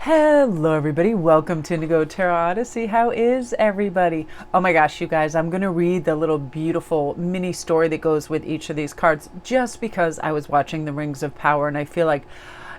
Hello everybody, welcome to Indigo Tarot Odyssey. How is everybody? Oh my gosh, you guys, I'm going to read the little beautiful mini story that goes with each of these cards just because I was watching the Rings of Power and I feel like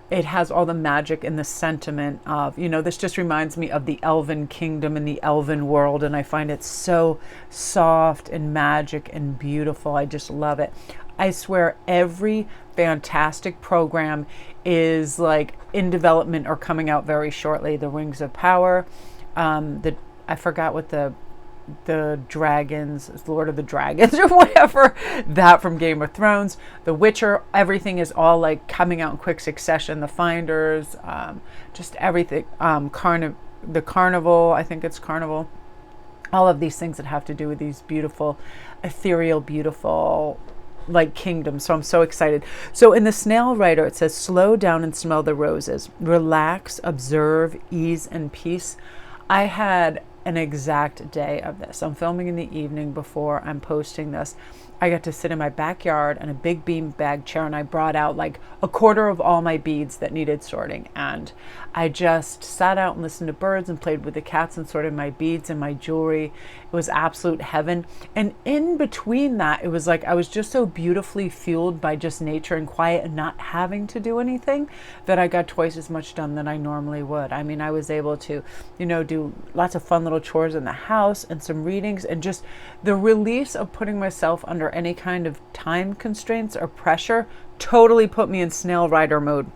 it has all the magic and the sentiment of, this just reminds me of the Elven kingdom and the Elven world, and I find it so soft and magic and beautiful. I just love it. I swear every fantastic program is like in development or coming out very shortly. The Rings of Power, I forgot what the dragons, Lord of the Dragons or whatever, that from Game of Thrones, The Witcher, everything is all like coming out in quick succession. The Finders, just everything, the Carnival, I think it's Carnival, all of these things that have to do with these beautiful, ethereal, beautiful like kingdom. So I'm so excited. So in the Snail Writer, it says, slow down and smell the roses. Relax, observe, ease, and peace. I had an exact day of this. I'm filming in the evening before I'm posting this. I got to sit in my backyard in a big bean bag chair, and I brought out like a quarter of all my beads that needed sorting. And I just sat out and listened to birds and played with the cats and sorted my beads and my jewelry. It was absolute heaven. And in between that, it was like I was just so beautifully fueled by just nature and quiet and not having to do anything that I got twice as much done than I normally would. I mean, I was able to, do lots of fun little chores in the house and some readings, and just the release of putting myself under any kind of time constraints or pressure totally put me in Snail Rider mode.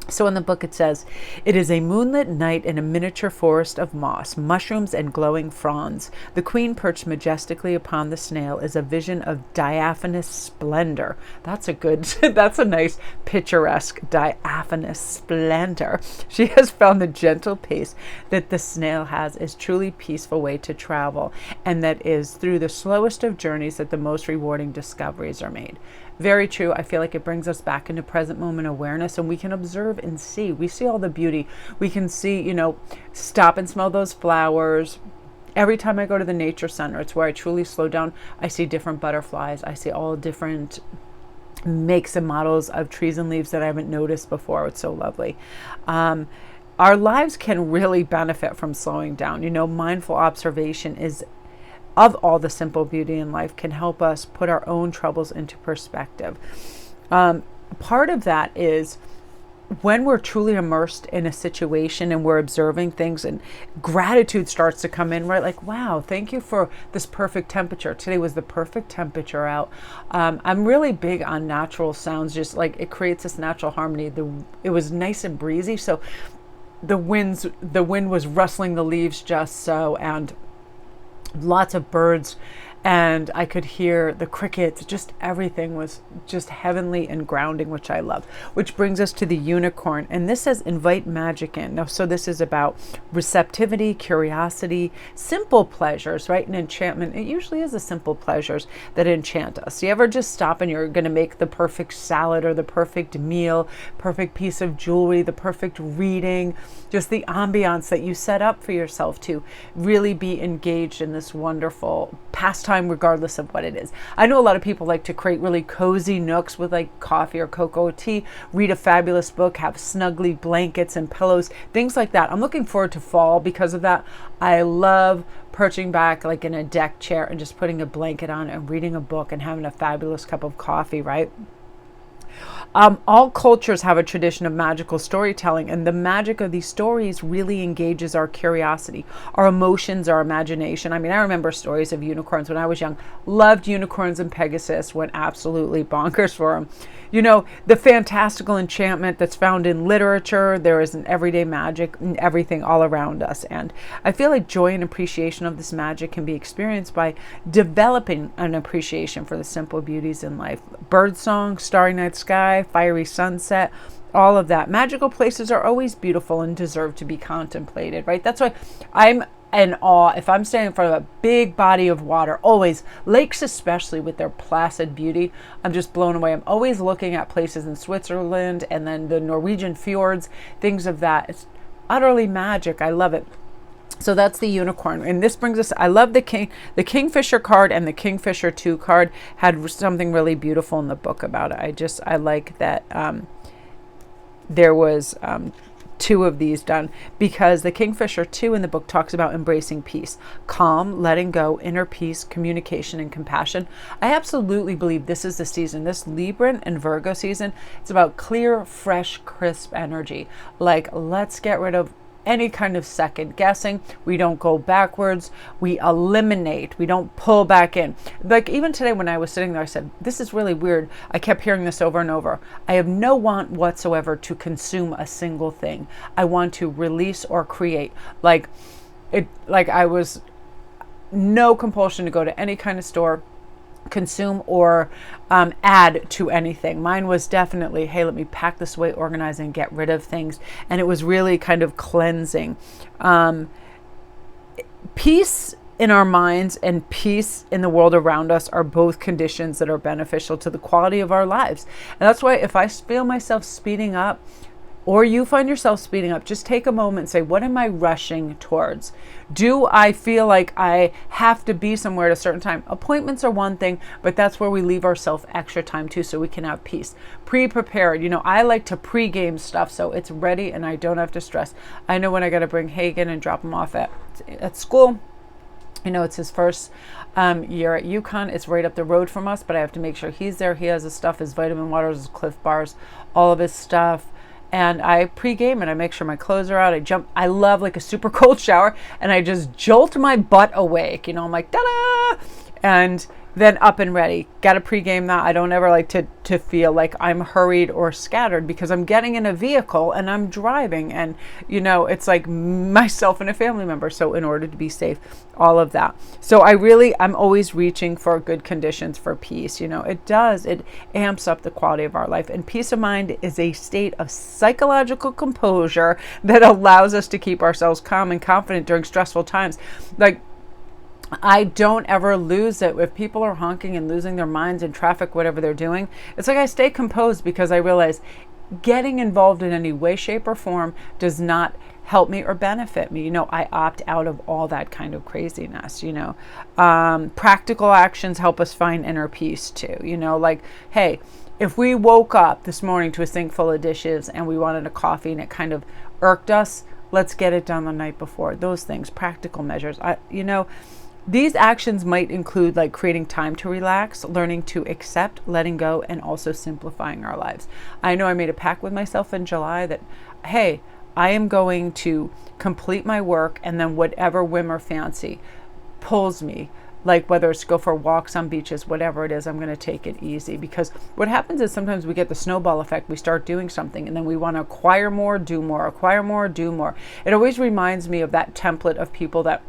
So in the book it says, it is a moonlit night in a miniature forest of moss, mushrooms, and glowing fronds. The queen perched majestically upon the snail is a vision of diaphanous splendor. That's a nice picturesque diaphanous splendor. She has found the gentle pace that the snail has is truly peaceful way to travel, and that is through the slowest of journeys that the most rewarding discoveries are made. Very true. I feel like it brings us back into present moment awareness, and we can observe and see. We see all the beauty. We can see, stop and smell those flowers. Every time I go to the nature center, it's where I truly slow down. I see different butterflies. I see all different makes and models of trees and leaves that I haven't noticed before. It's so lovely. Our lives can really benefit from slowing down. Mindful observation is of all the simple beauty in life, can help us put our own troubles into perspective. Part of that is when we're truly immersed in a situation and we're observing things, and gratitude starts to come in, right? Like, wow, thank you for this perfect temperature. Today was the perfect temperature out. I'm really big on natural sounds, just like it creates this natural harmony. It was nice and breezy, so the wind was rustling the leaves just so, and lots of birds, and I could hear the crickets. Just everything was just heavenly and grounding, which I love. Which brings us to the unicorn, and this says invite magic in. Now, so this is about receptivity, curiosity, simple pleasures, right? And enchantment. It usually is the simple pleasures that enchant us. You ever just stop and you're going to make the perfect salad or the perfect meal, perfect piece of jewelry, the perfect reading, just the ambiance that you set up for yourself to really be engaged in this wonderful pastime, regardless of what it is. I know a lot of people like to create really cozy nooks with like coffee or cocoa tea, read a fabulous book, have snuggly blankets and pillows, things like that. I'm looking forward to fall because of that. I love perching back like in a deck chair and just putting a blanket on and reading a book and having a fabulous cup of coffee, right? All cultures have a tradition of magical storytelling, and the magic of these stories really engages our curiosity, our emotions, our imagination. I mean, I remember stories of unicorns when I was young. Loved unicorns and Pegasus, went absolutely bonkers for them. The fantastical enchantment that's found in literature. There is an everyday magic in everything all around us. And I feel like joy and appreciation of this magic can be experienced by developing an appreciation for the simple beauties in life. Birdsong, starry night sky, fiery sunset, all of that. Magical places are always beautiful and deserve to be contemplated, right? That's why I'm in awe if I'm standing in front of a big body of water. Always, lakes especially with their placid beauty, I'm just blown away. I'm always looking at places in Switzerland and then the Norwegian fjords, things of that. It's utterly magic. I love it. So that's the unicorn. And this brings us, I love the Kingfisher card, and the Kingfisher 2 card had something really beautiful in the book about it. I like that there was 2 of these done, because the Kingfisher 2 in the book talks about embracing peace, calm, letting go, inner peace, communication, and compassion. I absolutely believe this is the season, this Libra and Virgo season. It's about clear, fresh, crisp energy. Like, let's get rid of any kind of second guessing. We don't go backwards. We eliminate. We don't pull back in. Like, even today when I was sitting there, I said, this is really weird. I kept hearing this over and over. I have no want whatsoever to consume a single thing. I want to release or create. Like I was no compulsion to go to any kind of store, consume, or add to anything. Mine was definitely, hey, let me pack this away, organize, and get rid of things. And it was really kind of cleansing. Peace in our minds and peace in the world around us are both conditions that are beneficial to the quality of our lives. And that's why if I feel myself speeding up, or you find yourself speeding up, just take a moment and say, what am I rushing towards? Do I feel like I have to be somewhere at a certain time? Appointments are one thing, but that's where we leave ourselves extra time too, so we can have peace. Pre-prepared. I like to pre-game stuff so it's ready and I don't have to stress. I know when I got to bring Hagen and drop him off at school. It's his first year at UConn. It's right up the road from us, but I have to make sure he's there. He has his stuff, his vitamin waters, his Cliff Bars, all of his stuff. And I pre-game and I make sure my clothes are out. I love like a super cold shower, and I just jolt my butt awake. I'm like, ta-da! And then up and ready. Got to pre-game that. I don't ever like to feel like I'm hurried or scattered, because I'm getting in a vehicle and I'm driving, and it's like myself and a family member. So in order to be safe, all of that. So I'm always reaching for good conditions for peace. It amps up the quality of our life. And peace of mind is a state of psychological composure that allows us to keep ourselves calm and confident during stressful times. Like, I don't ever lose it. If people are honking and losing their minds in traffic, whatever they're doing, it's like I stay composed, because I realize getting involved in any way, shape, or form does not help me or benefit me. I opt out of all that kind of craziness. Practical actions help us find inner peace too. Like, hey, if we woke up this morning to a sink full of dishes and we wanted a coffee and it kind of irked us, let's get it done the night before. Those things, practical measures. These actions might include like creating time to relax, learning to accept, letting go, and also simplifying our lives. I know I made a pact with myself in July that, hey, I am going to complete my work, and then whatever whim or fancy pulls me, like whether it's go for walks on beaches, whatever it is, I'm going to take it easy. Because what happens is sometimes we get the snowball effect. We start doing something and then we want to acquire more, do more, acquire more, do more. It always reminds me of that template of people that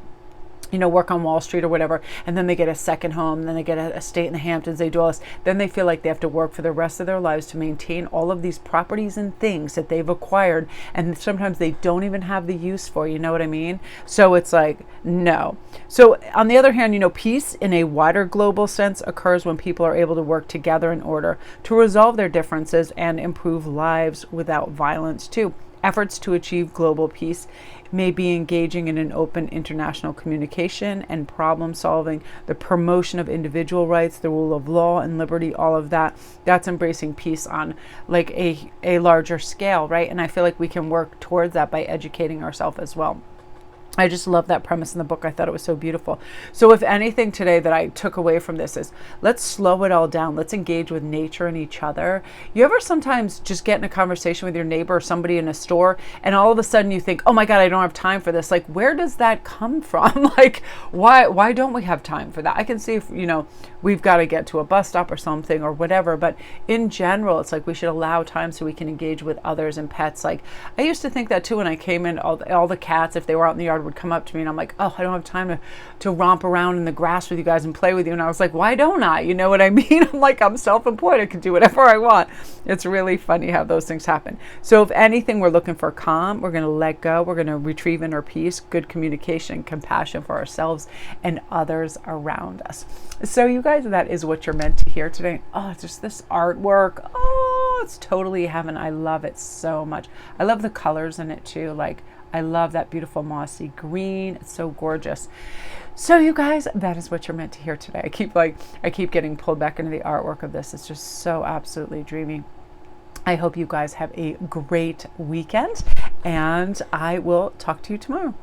work on Wall Street or whatever, and then they get a second home, then they get a estate in the Hamptons, they do all this, then they feel like they have to work for the rest of their lives to maintain all of these properties and things that they've acquired, and sometimes they don't even have the use for, you know what I mean? So it's like, no. So on the other hand, peace in a wider global sense occurs when people are able to work together in order to resolve their differences and improve lives without violence too. Efforts to achieve global peace may be engaging in an open international communication and problem solving, the promotion of individual rights, the rule of law and liberty, all of that. That's embracing peace on like a larger scale, right? And I feel like we can work towards that by educating ourselves as well. I just love that premise in the book. I thought it was so beautiful. So if anything today that I took away from this is, let's slow it all down. Let's engage with nature and each other. You ever sometimes just get in a conversation with your neighbor or somebody in a store, and all of a sudden you think, oh my God, I don't have time for this. Like, where does that come from? Like, why don't we have time for that? I can see if, we've got to get to a bus stop or something or whatever. But in general, it's like we should allow time so we can engage with others and pets. Like, I used to think that too when I came in, all the cats, if they were out in the yard, would come up to me, and I'm like, oh, I don't have time to romp around in the grass with you guys and play with you. And I was like, why don't I? You know what I mean? I'm like, I'm self-employed. I can do whatever I want. It's really funny how those things happen. So if anything, we're looking for calm. We're going to let go. We're going to retrieve inner peace, good communication, compassion for ourselves and others around us. So you guys, that is what you're meant to hear today. Oh, it's just this artwork. Oh, it's totally heaven. I love it so much. I love the colors in it too. Like, I love that beautiful mossy green. It's so gorgeous. So you guys, that is what you're meant to hear today. I keep getting pulled back into the artwork of this. It's just so absolutely dreamy. I hope you guys have a great weekend, and I will talk to you tomorrow.